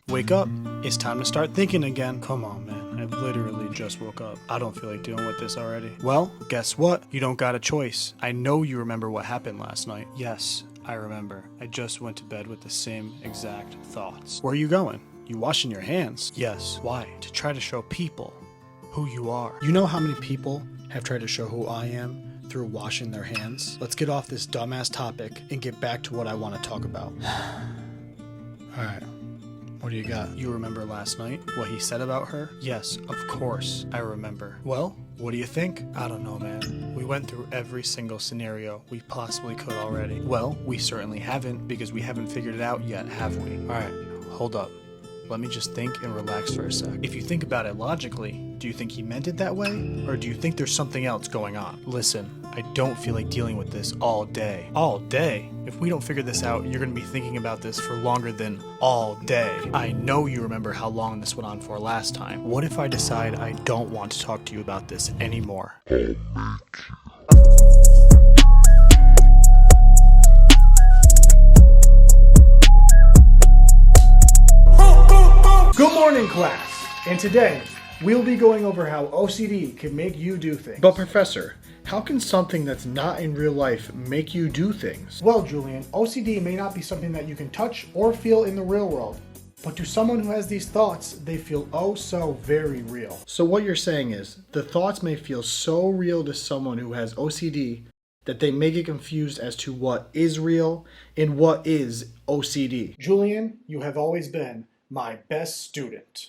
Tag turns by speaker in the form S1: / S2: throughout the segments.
S1: Wake up. It's time to start thinking again. Come on, man. I literally just woke up. I don't feel like dealing with this already. Well, guess what? You don't got a choice. I know you remember what happened last night. Yes, I remember. I just went to bed with the same exact thoughts. Where are you going? You washing your hands? Yes. Why? To try to show people who you are. You know how many people have tried to show who I am through washing their hands? Let's get off this dumbass topic and get back to what I want to talk about. Alright. What do you got? You remember last night? What he said about her? Yes, of course, I remember. Well, what do you think? I don't know, man. We went through every single scenario we possibly could already. Well, we certainly haven't, because we haven't figured it out yet, have we? Alright, hold up. Let me just think and relax for a sec. If you think about it logically, do you think he meant it that way? Or do you think there's something else going on? Listen, I don't feel like dealing with this all day. All day? If we don't figure this out, you're going to be thinking about this for longer than all day. I know you remember how long this went on for last time. What if I decide I don't want to talk to you about this anymore? Good morning, class. And today, we'll be going over how OCD can make you do things.
S2: But Professor, how can something that's not in real life make you do things?
S1: Well, Julian, OCD may not be something that you can touch or feel in the real world. But to someone who has these thoughts, they feel oh so very real.
S2: So what you're saying is, the thoughts may feel so real to someone who has OCD that they may get confused as to what is real and what is OCD.
S1: Julian, you have always been my best student.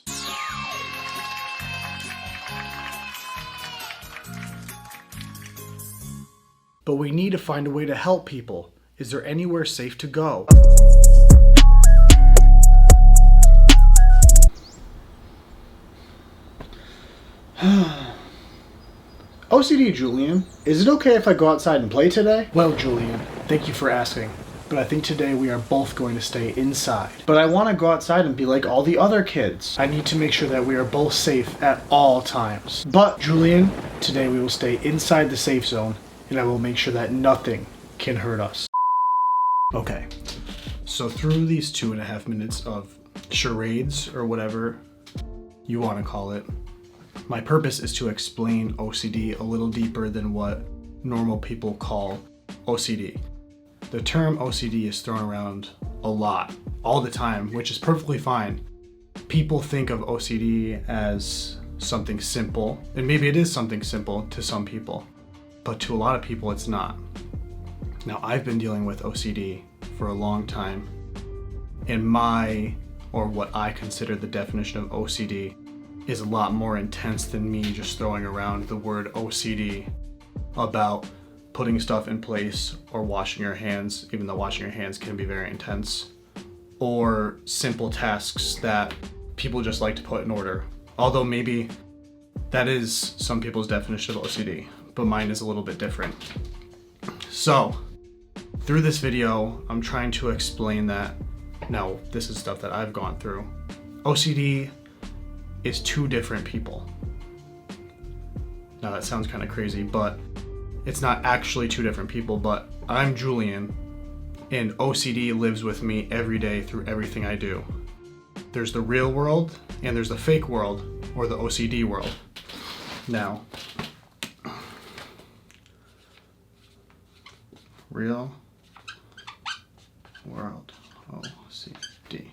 S2: But we need to find a way to help people. Is there anywhere safe to go? OCD, Julian. Is it okay if I go outside and play today?
S1: Well, Julian, thank you for asking. But I think today we are both going to stay inside.
S2: But I want to go outside and be like all the other kids.
S1: I need to make sure that we are both safe at all times. But, Julian, today we will stay inside the safe zone, and I will make sure that nothing can hurt us. Okay, so through these 2.5 minutes of charades, or whatever you want to call it, my purpose is to explain OCD a little deeper than what normal people call OCD. The term OCD is thrown around a lot, all the time, which is perfectly fine. People think of OCD as something simple, and maybe it is something simple to some people, but to a lot of people it's not. Now, I've been dealing with OCD for a long time, and what I consider the definition of OCD is a lot more intense than me just throwing around the word OCD about putting stuff in place or washing your hands, even though washing your hands can be very intense, or simple tasks that people just like to put in order. Although maybe that is some people's definition of OCD, but mine is a little bit different. So, through this video, I'm trying to explain that, now this is stuff that I've gone through. OCD is two different people. Now that sounds kind of crazy, but it's not actually two different people, but I'm Julian, and OCD lives with me every day through everything I do. There's the real world, and there's the fake world, or the OCD world. Now, real world, OCD,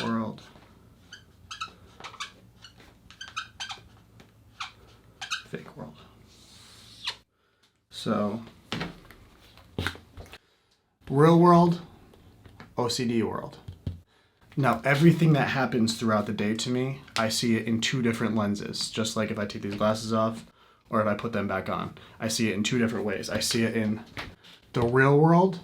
S1: world, fake world. So, real world, OCD world. Now, everything that happens throughout the day to me, I see it in two different lenses. Just like if I take these glasses off or if I put them back on. I see it in two different ways. I see it in the real world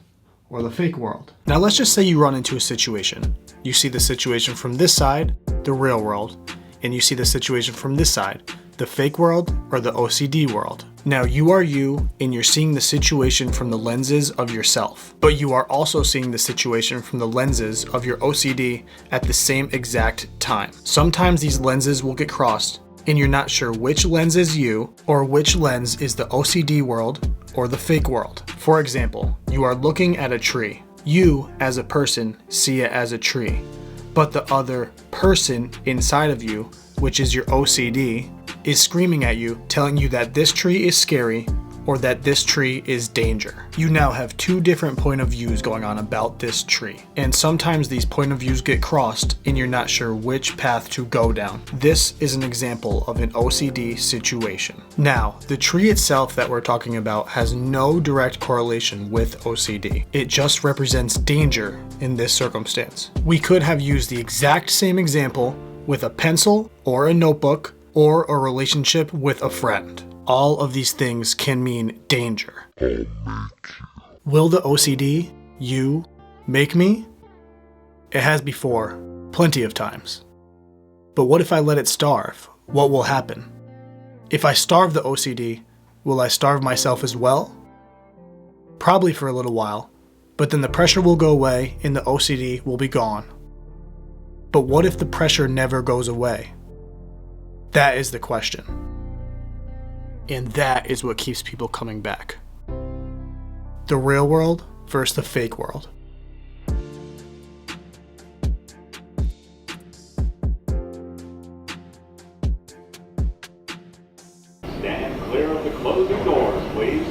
S1: or the fake world. Now, let's just say you run into a situation. You see the situation from this side, the real world, and you see the situation from this side, the fake world or the OCD world. Now, you are you, and you're seeing the situation from the lenses of yourself, but you are also seeing the situation from the lenses of your OCD at the same exact time. Sometimes these lenses will get crossed, and you're not sure which lens is you or which lens is the OCD world or the fake world. For example, you are looking at a tree. You, as a person, see it as a tree. but the other person inside of you, which is your OCD, is screaming at you, telling you that this tree is scary or that this tree is danger. You now have two different point of views going on about this tree. And sometimes these point of views get crossed and you're not sure which path to go down. This is an example of an OCD situation. Now, the tree itself that we're talking about has no direct correlation with OCD. It just represents danger in this circumstance. We could have used the exact same example with a pencil or a notebook or a relationship with a friend. All of these things can mean danger. Will the OCD, you, make me? It has before, plenty of times. But what if I let it starve? What will happen? If I starve the OCD, will I starve myself as well? Probably for a little while, but then the pressure will go away and the OCD will be gone. But what if the pressure never goes away? That is the question. And that is what keeps people coming back. The real world versus the fake world.
S3: Stand clear of the closing doors, please.